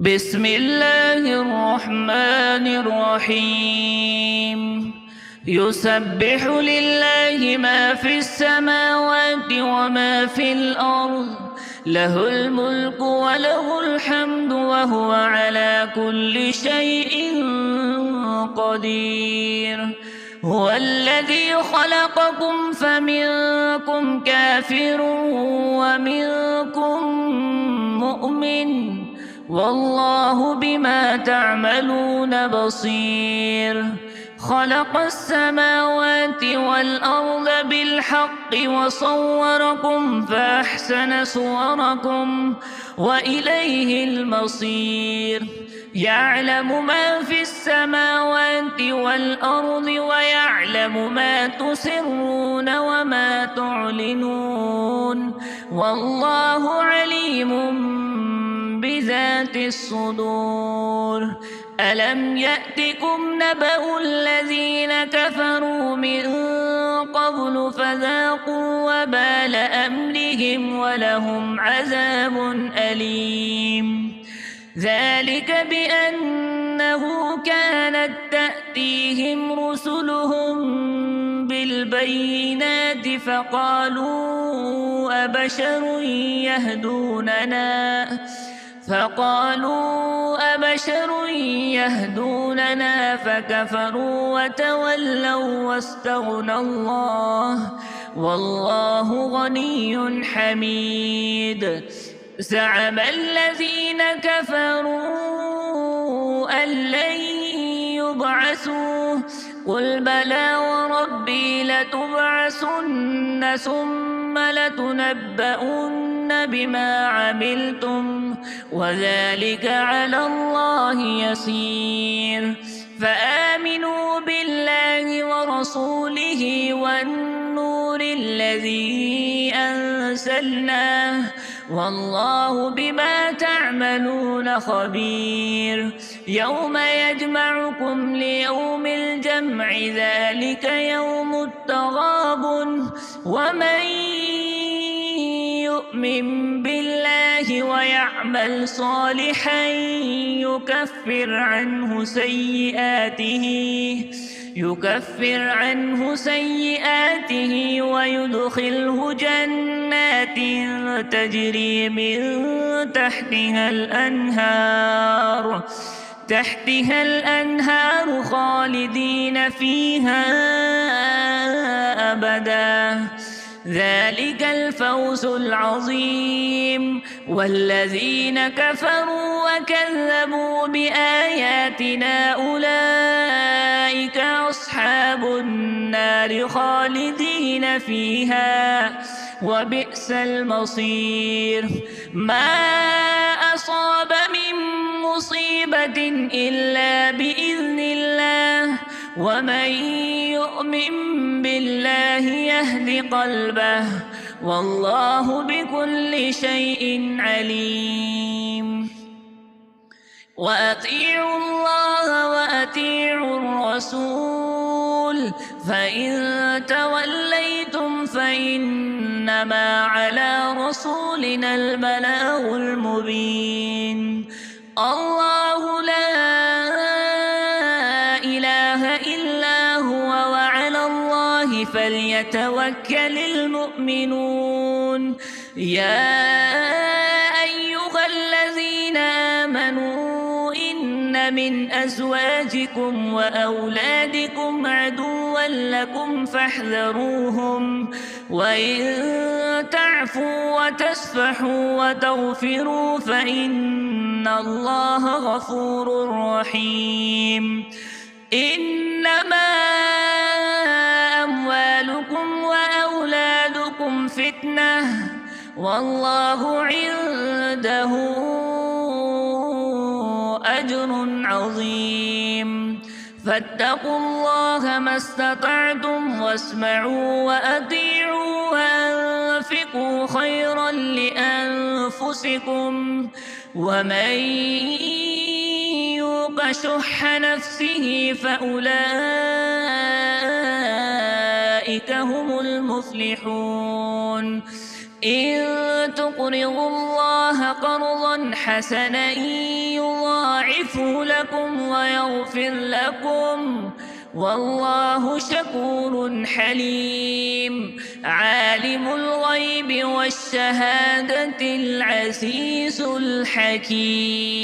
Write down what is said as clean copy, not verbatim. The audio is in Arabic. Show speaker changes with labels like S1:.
S1: بسم الله الرحمن الرحيم. يسبح لله ما في السماوات وما في الأرض، له الملك وله الحمد وهو على كل شيء قدير. هو الذي خلقكم فمنكم كافر ومنكم مؤمن، والله بما تعملون بصير. خلق السماوات والأرض بالحق وصوركم فأحسن صوركم وإليه المصير. يعلم ما في السماوات والأرض ويعلم ما تسرون وما تعلنون، والله عليم بذات الصدور. ألم يأتكم نبأ الذين كفروا من قبل فذاقوا وبال أمرهم ولهم عذاب أليم. ذلك بأنه كانت تأتيهم رسلهم بالبينات فقالوا أبشر يهدوننا فكفروا وتولوا واستغنى الله، والله غني حميد. زعم الذين كفروا أن لن يبعثوا، قل بلى وربي لتبعثن ثم لتنبؤن بما عملتم وذلك على الله يسير. فآمنوا بالله ورسوله والنور الذي أنزلناه، والله بما تعملون خبير. يوم يجمعكم ليوم الجمع ذلك يوم التغابن، ومن يؤمن بالله ويعمل صالحا يكفر عنه سيئاته ويدخله جنات تجري من تحتها الأنهار خالدين فيها أبدا، ذلك الفوز العظيم. والذين كفروا وكذبوا بآياتنا أولئك أصحاب النار خالدين فيها وبئس المصير. ما أصاب من مصيبة إلا بإذن الله، ومن يؤمن بالله يهد قلبه، والله بكل شيء عليم. وأطيعوا الله وأطيعوا الرسول، فإن توليتم فإنما على رسولنا البلاغ المبين. الله لا إله إلا هو وعلى الله فليتوكل المؤمنون. يا أيها الذين آمنوا إن من أزواجكم وأولادكم عدوا لكم فاحذروهم، وإن تعفوا وتصفحوا وتغفروا فإن الله غفور رحيم. إنما أموالكم وأولادكم فتنة، والله عنده أجر عظيم. فاتقوا الله ما استطعتم واسمعوا وأطيعوا وأنفقوا خيرا لأنفسكم، ومن يوق شح نفسه فأولئك هم المفلحون. إن تقرضوا الله قرضا حسنا يعفو لكم ويغفر لكم، والله شكور حليم. عالم الغيب والشهادة العزيز الحكيم.